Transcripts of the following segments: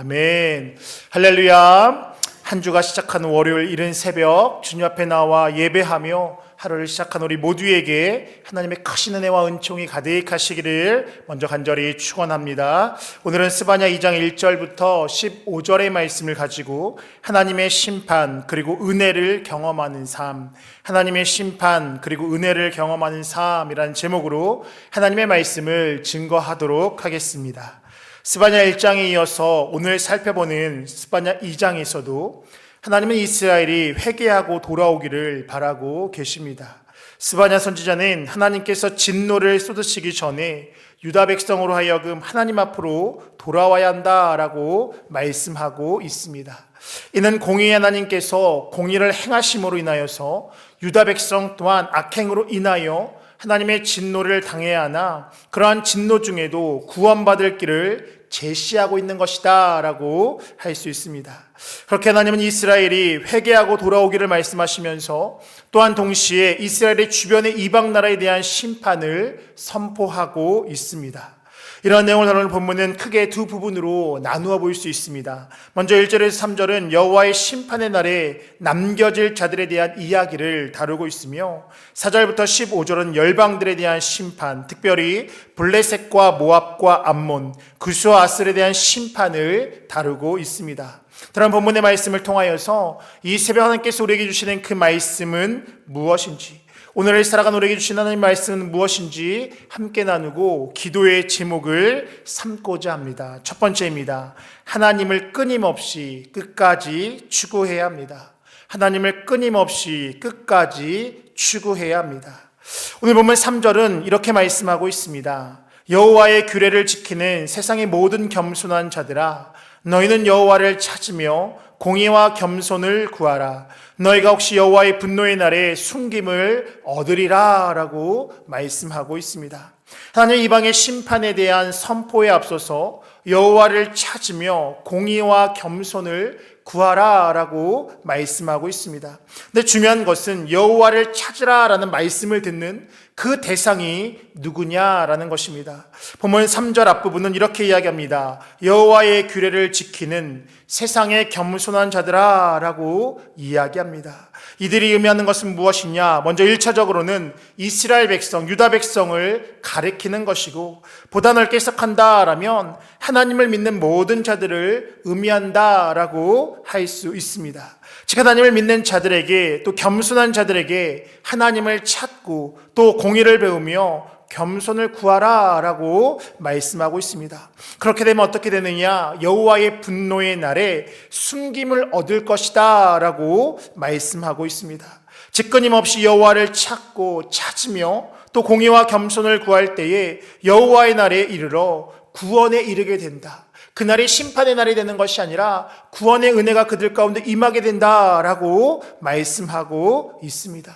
아멘. 할렐루야. 한 주가 시작하는 월요일 이른 새벽 주님 앞에 나와 예배하며 하루를 시작한 우리 모두에게 하나님의 크신 은혜와 은총이 가득하시기를 먼저 간절히 축원합니다. 오늘은 스바냐 2장 1절부터 15절의 말씀을 가지고 하나님의 심판 그리고 은혜를 경험하는 삶, 하나님의 심판 그리고 은혜를 경험하는 삶이라는 제목으로 하나님의 말씀을 증거하도록 하겠습니다. 스바냐 1장에 이어서 오늘 살펴보는 스바냐 2장에서도 하나님은 이스라엘이 회개하고 돌아오기를 바라고 계십니다. 스바냐 선지자는 하나님께서 진노를 쏟으시기 전에 유다 백성으로 하여금 하나님 앞으로 돌아와야 한다라고 말씀하고 있습니다. 이는 공의의 하나님께서 공의를 행하심으로 인하여서 유다 백성 또한 악행으로 인하여 하나님의 진노를 당해야 하나 그러한 진노 중에도 구원받을 길을 제시하고 있는 것이다 라고 할 수 있습니다. 그렇게 하나님은 이스라엘이 회개하고 돌아오기를 말씀하시면서 또한 동시에 이스라엘의 주변의 이방 나라에 대한 심판을 선포하고 있습니다. 이런 내용을 다루는 본문은 크게 두 부분으로 나누어 볼 수 있습니다. 먼저 1절에서 3절은 여호와의 심판의 날에 남겨질 자들에 대한 이야기를 다루고 있으며 4절부터 15절은 열방들에 대한 심판, 특별히 블레셋과 모압과 암몬, 구스와 아슬에 대한 심판을 다루고 있습니다. 다른 본문의 말씀을 통하여서 이 새벽 하나님께서 우리에게 주시는 그 말씀은 무엇인지, 오늘을 살아간 우리에게 주신 하나님의 말씀은 무엇인지 함께 나누고 기도의 제목을 삼고자 합니다. 첫 번째입니다. 하나님을 끊임없이 끝까지 추구해야 합니다. 하나님을 끊임없이 끝까지 추구해야 합니다. 오늘 보면 3절은 이렇게 말씀하고 있습니다. 여호와의 규례를 지키는 세상의 모든 겸손한 자들아, 너희는 여호와를 찾으며 공의와 겸손을 구하라. 너희가 혹시 여호와의 분노의 날에 숨김을 얻으리라 라고 말씀하고 있습니다. 하나님 이방의 심판에 대한 선포에 앞서서 여호와를 찾으며 공의와 겸손을 구하라 라고 말씀하고 있습니다. 근데 중요한 것은 여호와를 찾으라 라는 말씀을 듣는 그 대상이 누구냐라는 것입니다. 본문 3절 앞부분은 이렇게 이야기합니다. 여호와의 규례를 지키는 세상의 겸손한 자들아 라고 이야기합니다. 이들이 의미하는 것은 무엇이냐? 먼저 1차적으로는 이스라엘 백성, 유다 백성을 가리키는 것이고, 보다 넓게 해석한다라면 하나님을 믿는 모든 자들을 의미한다라고 할 수 있습니다. 즉 하나님을 믿는 자들에게, 또 겸손한 자들에게 하나님을 찾고 또 공의를 배우며 겸손을 구하라 라고 말씀하고 있습니다. 그렇게 되면 어떻게 되느냐? 여호와의 분노의 날에 숨김을 얻을 것이다 라고 말씀하고 있습니다. 즉 끊임없이 여호와를 찾고 찾으며 또 공의와 겸손을 구할 때에 여호와의 날에 이르러 구원에 이르게 된다. 그날이 심판의 날이 되는 것이 아니라 구원의 은혜가 그들 가운데 임하게 된다라고 말씀하고 있습니다.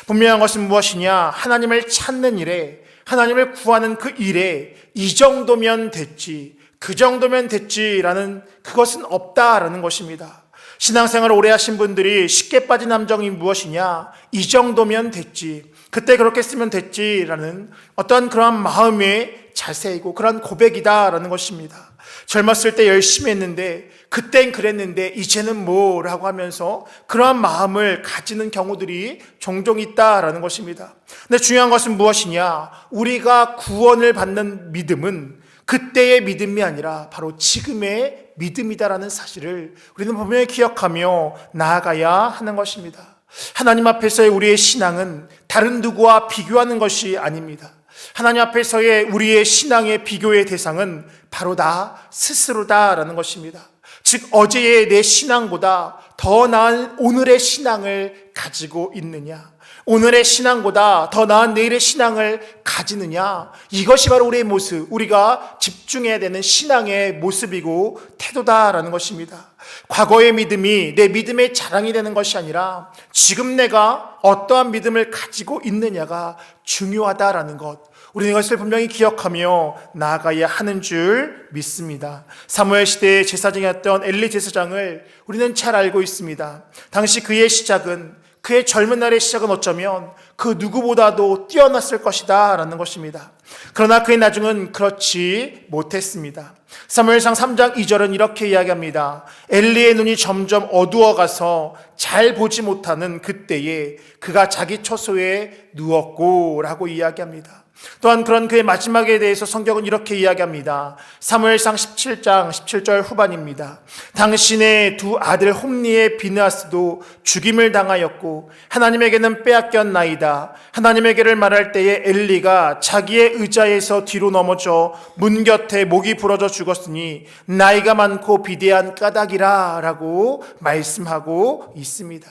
분명한 것은 무엇이냐? 하나님을 찾는 일에, 하나님을 구하는 그 일에 이 정도면 됐지, 그 정도면 됐지라는 그것은 없다라는 것입니다. 신앙생활을 오래 하신 분들이 쉽게 빠진 함정이 무엇이냐? 이 정도면 됐지, 그때 그렇게 쓰면 됐지라는 어떤 그런 마음의 자세이고 그런 고백이다라는 것입니다. 젊었을 때 열심히 했는데 그땐 그랬는데 이제는 뭐라고 하면서 그러한 마음을 가지는 경우들이 종종 있다라는 것입니다. 근데 중요한 것은 무엇이냐? 우리가 구원을 받는 믿음은 그때의 믿음이 아니라 바로 지금의 믿음이다라는 사실을 우리는 분명히 기억하며 나아가야 하는 것입니다. 하나님 앞에서의 우리의 신앙은 다른 누구와 비교하는 것이 아닙니다. 하나님 앞에서의 우리의 신앙의 비교의 대상은 바로 나 스스로다라는 것입니다. 즉 어제의 내 신앙보다 더 나은 오늘의 신앙을 가지고 있느냐, 오늘의 신앙보다 더 나은 내일의 신앙을 가지느냐, 이것이 바로 우리의 모습, 우리가 집중해야 되는 신앙의 모습이고 태도다라는 것입니다. 과거의 믿음이 내 믿음의 자랑이 되는 것이 아니라 지금 내가 어떠한 믿음을 가지고 있느냐가 중요하다라는 것, 우리는 이것을 분명히 기억하며 나아가야 하는 줄 믿습니다. 사무엘 시대의 제사장이었던 엘리 제사장을 우리는 잘 알고 있습니다. 당시 그의 시작은, 그의 젊은 날의 시작은 어쩌면 그 누구보다도 뛰어났을 것이다 라는 것입니다. 그러나 그의 나중은 그렇지 못했습니다. 사무엘상 3장 2절은 이렇게 이야기합니다. 엘리의 눈이 점점 어두워가서 잘 보지 못하는 그때에 그가 자기 처소에 누웠고 라고 이야기합니다. 또한 그런 그의 마지막에 대해서 성경은 이렇게 이야기합니다. 사무엘상 17장 17절 후반입니다. 당신의 두 아들 홈니의 비느하스도 죽임을 당하였고 하나님에게는 빼앗겼나이다. 하나님에게를 말할 때에 엘리가 자기의 의자에서 뒤로 넘어져 문 곁에 목이 부러져 죽었으니 나이가 많고 비대한 까닭이라 라고 말씀하고 있습니다.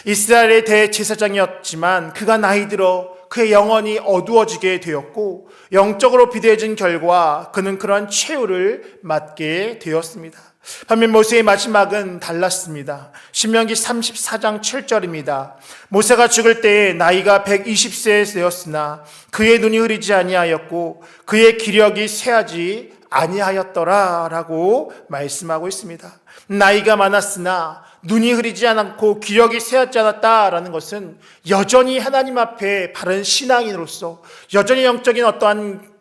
이스라엘의 대제사장이었지만 그가 나이 들어 그의 영혼이 어두워지게 되었고 영적으로 비대해진 결과 그는 그러한 최후를 맞게 되었습니다. 반면 모세의 마지막은 달랐습니다. 신명기 34장 7절입니다. 모세가 죽을 때에 나이가 120세 되었으나 그의 눈이 흐리지 아니하였고 그의 기력이 쇠하지 아니하였더라 라고 말씀하고 있습니다. 나이가 많았으나 눈이 흐리지 않았고 기력이 쇠하지 않았다라는 것은 여전히 하나님 앞에 바른 신앙인으로서 여전히 영적인 어떠한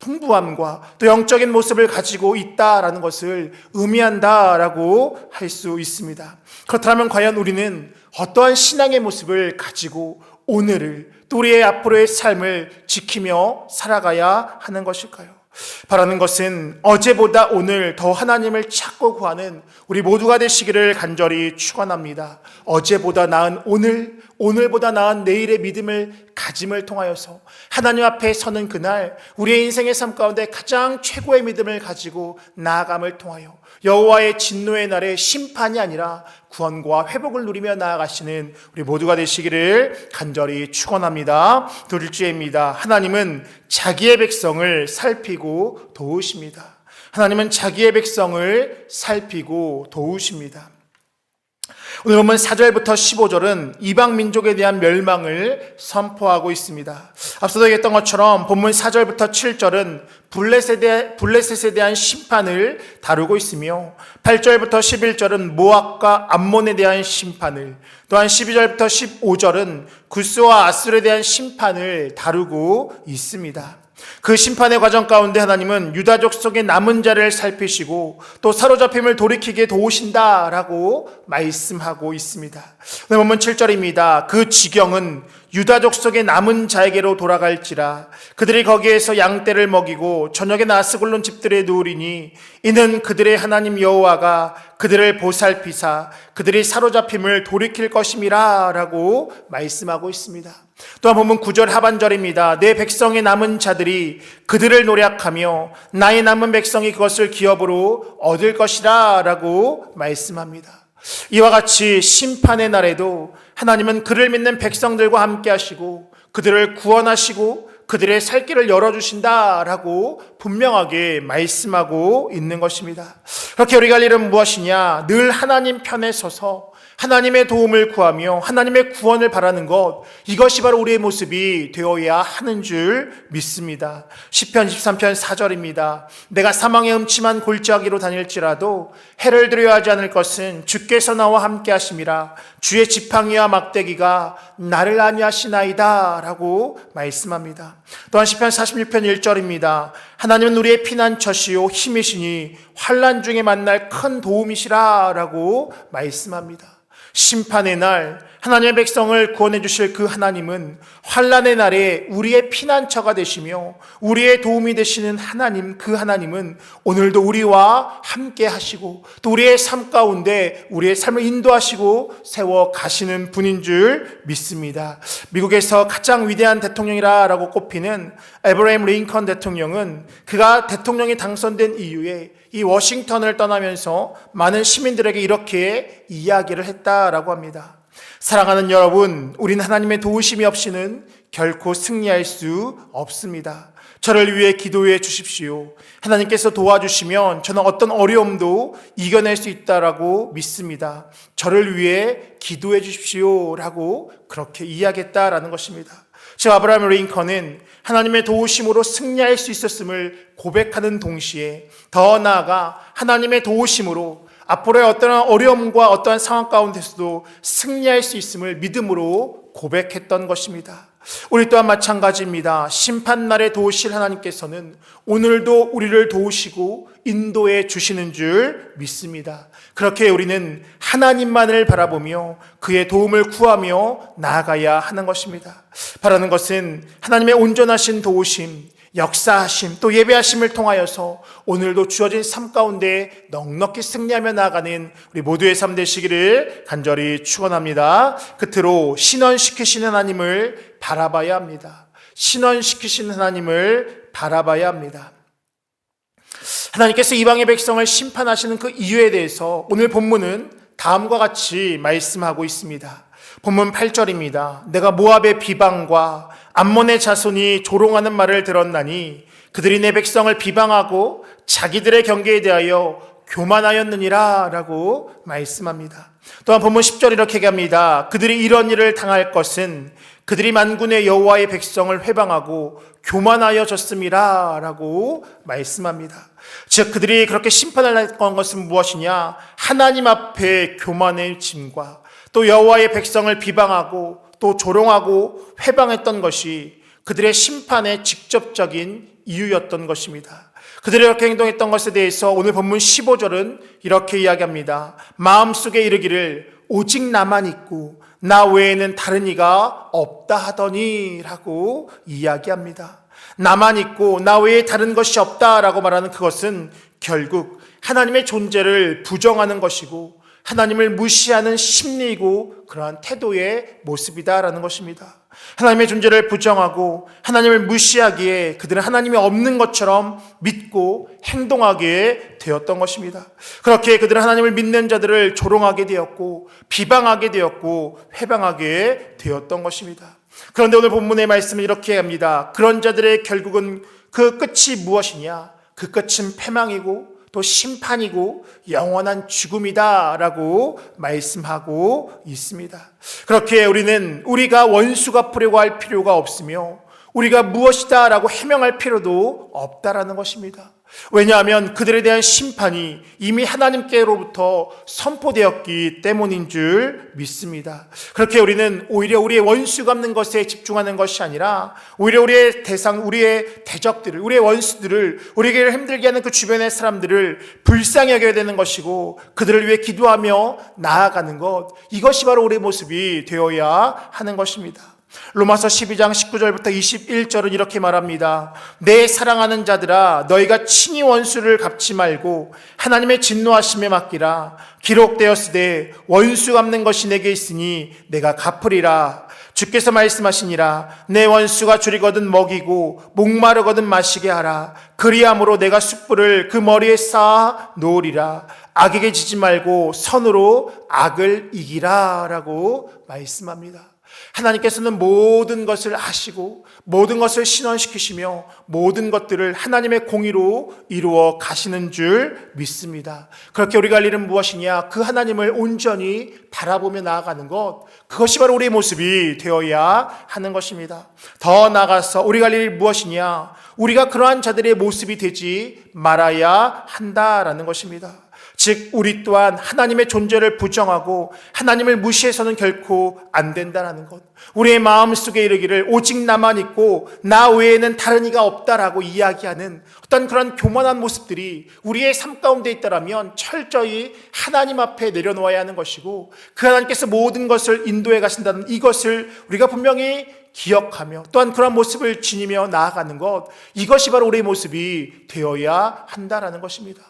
풍부함과 또 영적인 모습을 가지고 있다라는 것을 의미한다라고 할 수 있습니다. 그렇다면 과연 우리는 어떠한 신앙의 모습을 가지고 오늘을 또 우리의 앞으로의 삶을 지키며 살아가야 하는 것일까요? 바라는 것은 어제보다 오늘 더 하나님을 찾고 구하는 우리 모두가 되시기를 간절히 축원합니다. 어제보다 나은 오늘, 오늘보다 나은 내일의 믿음을 가짐을 통하여서 하나님 앞에 서는 그날 우리의 인생의 삶 가운데 가장 최고의 믿음을 가지고 나아감을 통하여 여호와의 진노의 날에 심판이 아니라 구원과 회복을 누리며 나아가시는 우리 모두가 되시기를 간절히 축원합니다. 둘째입니다. 하나님은 자기의 백성을 살피고 도우십니다. 하나님은 자기의 백성을 살피고 도우십니다. 오늘 보면 4절부터 15절은 이방 민족에 대한 멸망을 선포하고 있습니다. 앞서도 얘기했던 것처럼 본문 4절부터 7절은 블레셋에 대한 심판을 다루고 있으며 8절부터 11절은 모압과 암몬에 대한 심판을, 또한 12절부터 15절은 구스와 아술에 대한 심판을 다루고 있습니다. 그 심판의 과정 가운데 하나님은 유다족 속의 남은 자를 살피시고 또 사로잡힘을 돌이키게 도우신다라고 말씀하고 있습니다. 오늘 본문 7절입니다. 그 지경은 유다족 속의 남은 자에게로 돌아갈지라 그들이 거기에서 양떼를 먹이고 저녁에 나스굴론 집들에 누우리니 이는 그들의 하나님 여호와가 그들을 보살피사 그들이 사로잡힘을 돌이킬 것임이라 라고 말씀하고 있습니다. 또한 본문 9절 하반절입니다. 내 백성의 남은 자들이 그들을 노략하며 나의 남은 백성이 그것을 기업으로 얻을 것이라 라고 말씀합니다. 이와 같이 심판의 날에도 하나님은 그를 믿는 백성들과 함께 하시고 그들을 구원하시고 그들의 살 길을 열어주신다라고 분명하게 말씀하고 있는 것입니다. 그렇게 우리가 할 일은 무엇이냐? 늘 하나님 편에 서서 하나님의 도움을 구하며 하나님의 구원을 바라는 것, 이것이 바로 우리의 모습이 되어야 하는 줄 믿습니다. 시편 13편 4절입니다. 내가 사망의 음침한 골짜기로 다닐지라도 해를 두려워하지 하지 않을 것은 주께서 나와 함께 하심이라 주의 지팡이와 막대기가 나를 안위하시나이다 라고 말씀합니다. 또한 시편 46편 1절입니다. 하나님은 우리의 피난처시요 힘이시니 환난 중에 만날 큰 도움이시라 라고 말씀합니다. 심판의 날 하나님의 백성을 구원해 주실 그 하나님은 환난의 날에 우리의 피난처가 되시며 우리의 도움이 되시는 하나님, 그 하나님은 오늘도 우리와 함께 하시고 또 우리의 삶 가운데 우리의 삶을 인도하시고 세워 가시는 분인 줄 믿습니다. 미국에서 가장 위대한 대통령이라고 꼽히는 에브라임 링컨 대통령은 그가 대통령이 당선된 이후에 이 워싱턴을 떠나면서 많은 시민들에게 이렇게 이야기를 했다라고 합니다. 사랑하는 여러분, 우린 하나님의 도우심이 없이는 결코 승리할 수 없습니다. 저를 위해 기도해 주십시오. 하나님께서 도와주시면 저는 어떤 어려움도 이겨낼 수 있다라고 믿습니다. 저를 위해 기도해 주십시오 라고 그렇게 이야기했다라는 것입니다. 즉 아브라함 링컨은 하나님의 도우심으로 승리할 수 있었음을 고백하는 동시에 더 나아가 하나님의 도우심으로 앞으로의 어떠한 어려움과 어떠한 상황 가운데서도 승리할 수 있음을 믿음으로 고백했던 것입니다. 우리 또한 마찬가지입니다. 심판날에 도우실 하나님께서는 오늘도 우리를 도우시고 인도해 주시는 줄 믿습니다. 그렇게 우리는 하나님만을 바라보며 그의 도움을 구하며 나아가야 하는 것입니다. 바라는 것은 하나님의 온전하신 도우심, 역사하심, 또 예배하심을 통하여서 오늘도 주어진 삶 가운데 넉넉히 승리하며 나아가는 우리 모두의 삶 되시기를 간절히 축원합니다. 끝으로 신원시키시는 하나님을 바라봐야 합니다. 신원시키시는 하나님을 바라봐야 합니다. 하나님께서 이방의 백성을 심판하시는 그 이유에 대해서 오늘 본문은 다음과 같이 말씀하고 있습니다. 본문 8절입니다. 내가 모압의 비방과 암몬의 자손이 조롱하는 말을 들었나니 그들이 내 백성을 비방하고 자기들의 경계에 대하여 교만하였느니라 라고 말씀합니다. 또한 본문 10절 이렇게 얘기합니다. 그들이 이런 일을 당할 것은 그들이 만군의 여호와의 백성을 회방하고 교만하여졌음이라 라고 말씀합니다. 즉 그들이 그렇게 심판을 한 것은 무엇이냐? 하나님 앞에 교만해짐과 또 여호와의 백성을 비방하고 또 조롱하고 회방했던 것이 그들의 심판의 직접적인 이유였던 것입니다. 그들이 이렇게 행동했던 것에 대해서 오늘 본문 15절은 이렇게 이야기합니다. 마음속에 이르기를 오직 나만 있고 나 외에는 다른 이가 없다 하더니 라고 이야기합니다. 나만 있고 나 외에 다른 것이 없다라고 말하는 그것은 결국 하나님의 존재를 부정하는 것이고 하나님을 무시하는 심리이고 그러한 태도의 모습이다라는 것입니다. 하나님의 존재를 부정하고 하나님을 무시하기에 그들은 하나님이 없는 것처럼 믿고 행동하게 되었던 것입니다. 그렇게 그들은 하나님을 믿는 자들을 조롱하게 되었고 비방하게 되었고 회방하게 되었던 것입니다. 그런데 오늘 본문의 말씀은 이렇게 합니다. 그런 자들의 결국은 그 끝이 무엇이냐? 그 끝은 패망이고 또 심판이고 영원한 죽음이다 라고 말씀하고 있습니다. 그렇게 우리는 우리가 원수 갚으려고 할 필요가 없으며 우리가 무엇이다 라고 해명할 필요도 없다라는 것입니다. 왜냐하면 그들에 대한 심판이 이미 하나님께로부터 선포되었기 때문인 줄 믿습니다. 그렇게 우리는 오히려 우리의 원수 갚는 것에 집중하는 것이 아니라 오히려 우리의 대상, 우리의 대적들을, 우리의 원수들을, 우리에게 힘들게 하는 그 주변의 사람들을 불쌍히 여겨야 되는 것이고 그들을 위해 기도하며 나아가는 것, 이것이 바로 우리의 모습이 되어야 하는 것입니다. 로마서 12장 19절부터 21절은 이렇게 말합니다. 내 사랑하는 자들아 너희가 친히 원수를 갚지 말고 하나님의 진노하심에 맡기라. 기록되었으되 원수 갚는 것이 내게 있으니 내가 갚으리라. 주께서 말씀하시니라. 내 원수가 줄이거든 먹이고 목마르거든 마시게 하라. 그리함으로 내가 숯불을 그 머리에 쌓아 놓으리라. 악에게 지지 말고 선으로 악을 이기라 라고 말씀합니다. 하나님께서는 모든 것을 아시고 모든 것을 신원시키시며 모든 것들을 하나님의 공의로 이루어 가시는 줄 믿습니다. 그렇게 우리가 할 일은 무엇이냐? 그 하나님을 온전히 바라보며 나아가는 것, 그것이 바로 우리의 모습이 되어야 하는 것입니다. 더 나아가서 우리가 할 일이 무엇이냐? 우리가 그러한 자들의 모습이 되지 말아야 한다라는 것입니다. 즉 우리 또한 하나님의 존재를 부정하고 하나님을 무시해서는 결코 안 된다는 것, 우리의 마음속에 이르기를 오직 나만 있고 나 외에는 다른 이가 없다라고 이야기하는 어떤 그런 교만한 모습들이 우리의 삶 가운데 있다라면 철저히 하나님 앞에 내려놓아야 하는 것이고 그 하나님께서 모든 것을 인도해 가신다는 이것을 우리가 분명히 기억하며 또한 그런 모습을 지니며 나아가는 것, 이것이 바로 우리의 모습이 되어야 한다라는 것입니다.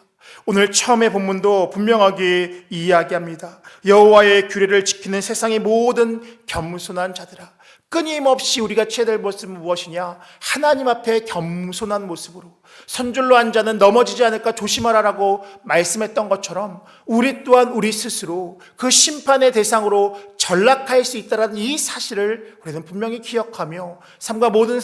오늘 처음의 본문도 분명하게 이야기합니다. 여호와의 규례를 지키는 세상의 모든 겸손한 자들아, 끊임없이 우리가 취해야 될 모습은 무엇이냐? 하나님 앞에 겸손한 모습으로 선줄로 한 자는 넘어지지 않을까 조심하라라고 말씀했던 것처럼 우리 또한 우리 스스로 그 심판의 대상으로 전락할 수 있다는 이 사실을 우리는 분명히 기억하며 삶과 모든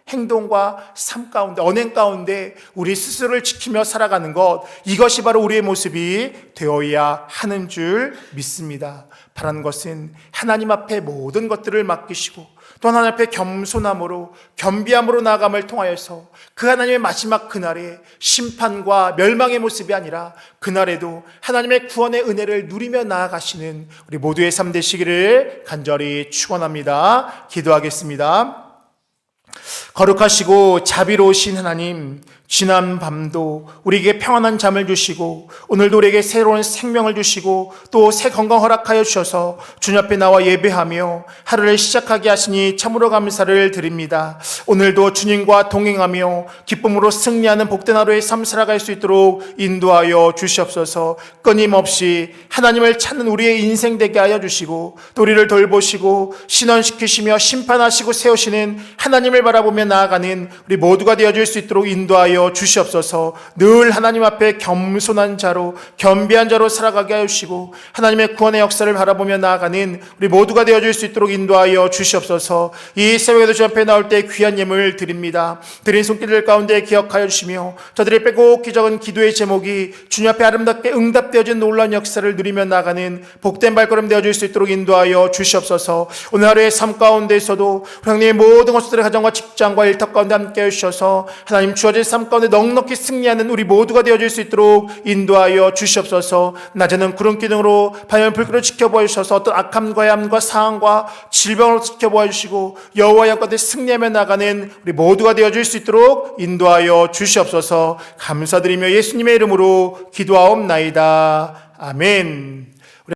행동과 삶 가운데, 언행 가운데 우리 스스로를 지키며 살아가는 것, 이것이 바로 우리의 모습이 되어야 하는 줄 믿습니다. 바라는 것은 하나님 앞에 모든 것들을 맡기시고 또 하나님 앞에 겸손함으로 겸비함으로 나아감을 통하여서 그 하나님의 마지막 그날에 심판과 멸망의 모습이 아니라 그날에도 하나님의 구원의 은혜를 누리며 나아가시는 우리 모두의 삶 되시기를 간절히 축원합니다. 기도하겠습니다. 거룩하시고 자비로우신 하나님, 지난 밤도 우리에게 평안한 잠을 주시고 오늘도 우리에게 새로운 생명을 주시고 또 새 건강 허락하여 주셔서 주님 앞에 나와 예배하며 하루를 시작하게 하시니 참으로 감사를 드립니다. 오늘도 주님과 동행하며 기쁨으로 승리하는 복된 하루의 삶 살아갈 수 있도록 인도하여 주시옵소서. 끊임없이 하나님을 찾는 우리의 인생 되게 하여 주시고 또 우리를 돌보시고 신원시키시며 심판하시고 세우시는 하나님을 바라보며 나아가는 우리 모두가 되어줄 수 있도록 인도하여 주시옵소서. 늘 하나님 앞에 겸손한 자로 겸비한 자로 살아가게 하여 주시고 하나님의 구원의 역사를 바라보며 나아가는 우리 모두가 되어줄 수 있도록 인도하여 주시옵소서. 이 새벽에도 주 앞에 나올 때 귀한 예물 드립니다. 드린 손길들 가운데 기억하여 주시며 저들의 빼곡히 적은 기도의 제목이 주님 앞에 아름답게 응답되어진 놀라운 역사를 누리며 나아가는 복된 발걸음 되어줄 수 있도록 인도하여 주시옵소서. 오늘 하루의 삶 가운데서도 하나님의 모든 것들의 가정과 직장과 일터 가운데 함께 해주셔서 하나님 주어진 삶 가운데 넉넉히 승리하는 우리 모두가 되어줄 수 있도록 인도하여 주시옵소서. 낮에는 구름 기둥으로 밤에는 불길로 지켜보아 주셔서 어떤 악함과 야함과 상함과 질병으로 지켜보아 주시고 여호와의 영광에 승리하며 나가는 우리 모두가 되어줄 수 있도록 인도하여 주시옵소서. 감사드리며 예수님의 이름으로 기도하옵나이다. 아멘.